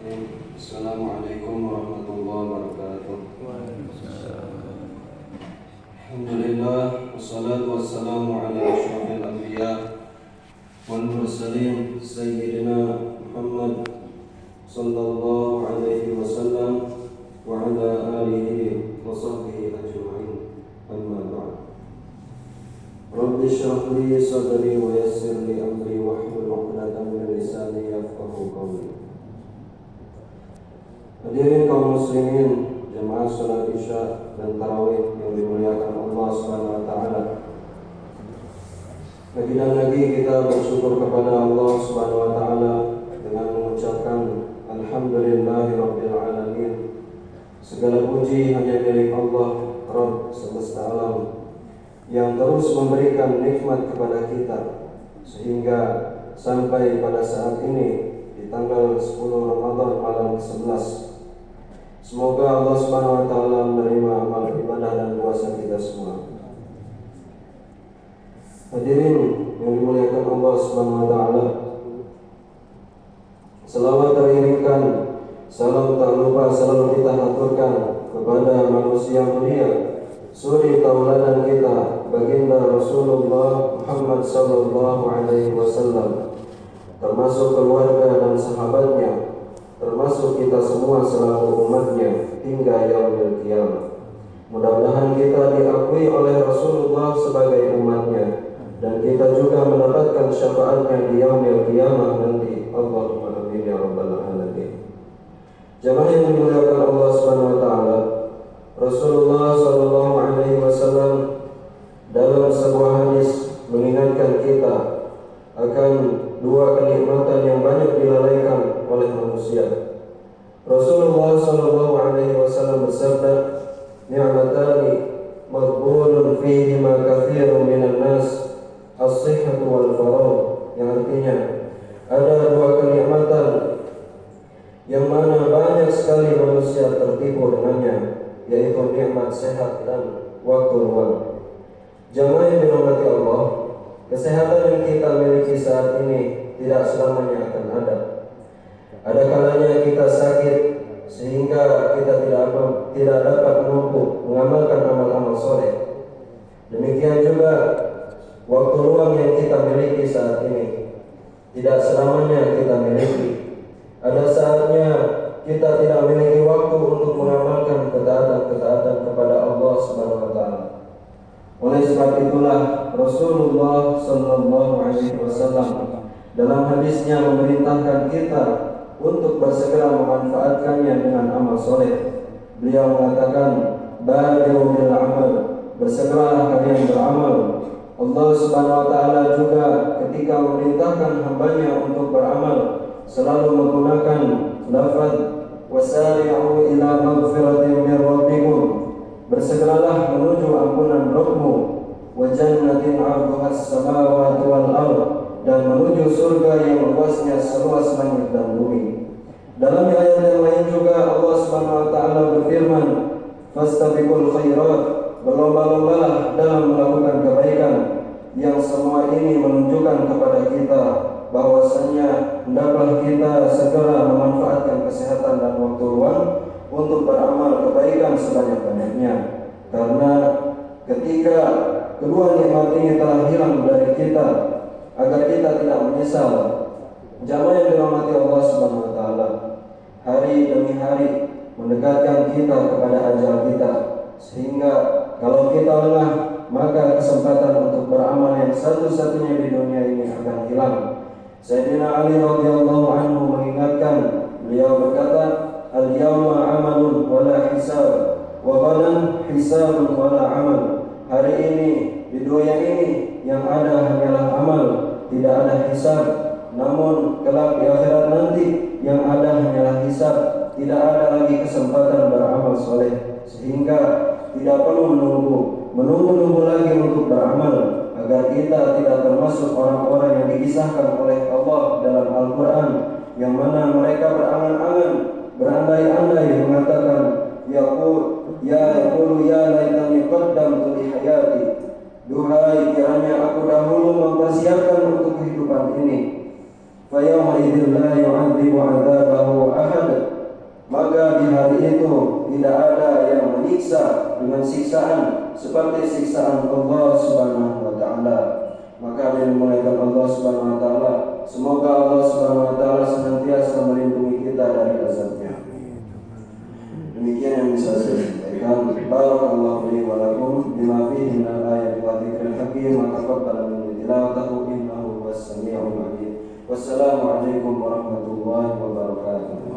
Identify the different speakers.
Speaker 1: Bismillahirrahmanirrahim. Assalamualaikum warahmatullahi wabarakatuh. Alhamdulillah, wassalatu wassalamu ala asyrafil anbiya wal mursalin sayyidina Muhammad sallallahu alaihi wasallam wa ala alihi wa sahbihi ajma'in. Amma ba'd. Rabbi shrah li sadri wa yassir li amri wahlul 'uqdatam min lisani yafqahu qawli. Hadirin kaum muslimin, jemaah salat Isya dan tarawih yang dimuliakan Allah Subhanahu wa taala. Lagi dan lagi kita bersyukur kepada Allah Subhanahu wa taala dengan mengucapkan alhamdulillahirabbil alamin. Segala puji hanya milik Allah, Rabb semesta alam, yang terus memberikan nikmat kepada kita sehingga sampai pada saat ini di tanggal 10 Ramadan malam ke-11. Semoga Allah Subhanahu wa taala menerima amal ibadah dan puasa kita semua. Hadirin yang dimuliakan Allah Subhanahu wa taala, selawat teriringkan, salam tak lupa selalu kita haturkan kepada manusia mulia, suri tauladan kita, baginda Rasulullah Muhammad sallallahu alaihi wasallam, termasuk keluarga dan sahabatnya, termasuk kita semua selaku umatnya hingga yaumil qiyamah. Mudah-mudahan kita diakui oleh Rasulullah sebagai umatnya dan kita juga mendapatkan syafaatnya di yaumil qiyamah nanti. Allahumma amin ya rabbal alamin. Jamaah yang dimuliakan Allah Subhanahu wa taala, Rasulullah sallallahu alaihi wasallam dalam sebuah hadis mengingatkan kita akan dua kenikmatan yang banyak dilalaikan oleh manusia. Rasulullah sallallahu alaihi wasallam bersabda, "Ni'matani maghbunun fihima katsirun minan nas, as-sihhatu wal faragh." Yang artinya ada dua kenikmatan yang mana banyak sekali manusia tertipu dengannya, yaitu nikmat sehat dan waktu luang. Jamaah yang dirahmati Allah, kesehatan yang kita miliki saat ini tidak selamanya akan ada. Ada kalanya kita sakit sehingga kita tidak dapat mampu mengamalkan amal-amal soleh. Demikian juga waktu luang yang kita miliki saat ini tidak selamanya kita miliki. Ada saatnya kita tidak memiliki waktu untuk mengamalkan ketaatan-ketaatan kepada Allah Subhanahu wa taala. Oleh sebab itulah Rasulullah sallallahu alaihi wasallam dalam hadisnya memerintahkan kita untuk bersegera memanfaatkannya dengan amal soleh. Beliau mengatakan, "Badiru bil amal," bersegeralah kalian beramal. Allah Subhanahu wa taala juga ketika memerintahkan hambanya untuk beramal selalu menggunakan lafaz wasari'u ila maghfiratin min rabbikum, bersegeralah menuju ampunan Rabbmu, wa jannatin 'arduhas samawati wal ardh, dan menuju surga yang luasnya seluas langit dan bumi. Dalam ayat yang lain juga Allah Subhanahu wa taala berfirman, "Fastabiqul khairat," berlomba-lombalah dalam melakukan kebaikan. Yang semua ini menunjukkan kepada kita bahwasanya hendaklah kita segera memanfaatkan kesehatan dan waktu luang untuk beramal kebaikan sebanyak-banyaknya, karena ketika kedua nikmat ini telah hilang dari kita, agar kita tidak menyesal. Jamaah yang dirahmati Allah Subhanahu wa taala, hari demi hari mendekatkan kita kepada ajal kita, sehingga kalau kita lengah, maka kesempatan untuk beramal yang satu-satunya di dunia ini akan hilang. Sayyidina Ali radhiyallahu anhu mengingatkan, beliau berkata, "Al-yawma amalun wala hisab, wa ghadan hisabun wala amal." Hari ini, di dunia ini yang ada hanyalah amal, tidak ada hisab. Namun kelak di akhirat nanti yang ada hanyalah hisab, tidak ada lagi kesempatan beramal soleh. Sehingga tidak perlu menunggu lagi untuk beramal, agar kita tidak termasuk orang-orang yang dikisahkan oleh Allah dalam Al-Quran, yang mana mereka berangan-angan, berandai-andai mengatakan, yaqulu ya laitani qaddamtu li hayati, duhai kiranya aku dahulu mempersiapkan untuk kehidupan ini. Fa yawma idzin la yu'adzibu 'adzabahu ahad, tidak ada yang menyiksa dengan siksaan seperti siksaan Allah Subhanahu wa taala. Maka dimulaikan Allah Subhanahu wa taala, semoga Allah Subhanahu wa taala senantiasa melindungi kita dari azabnya. Demikian yang bisa saya sampaikan. Barakallahu li wa lakum bima fihi min al-ayati wa dzikril hakim wa taqabbal minni tilawatahu innahu huwas samiul alim. Wassalamu alaikum warahmatullahi wabarakatuh.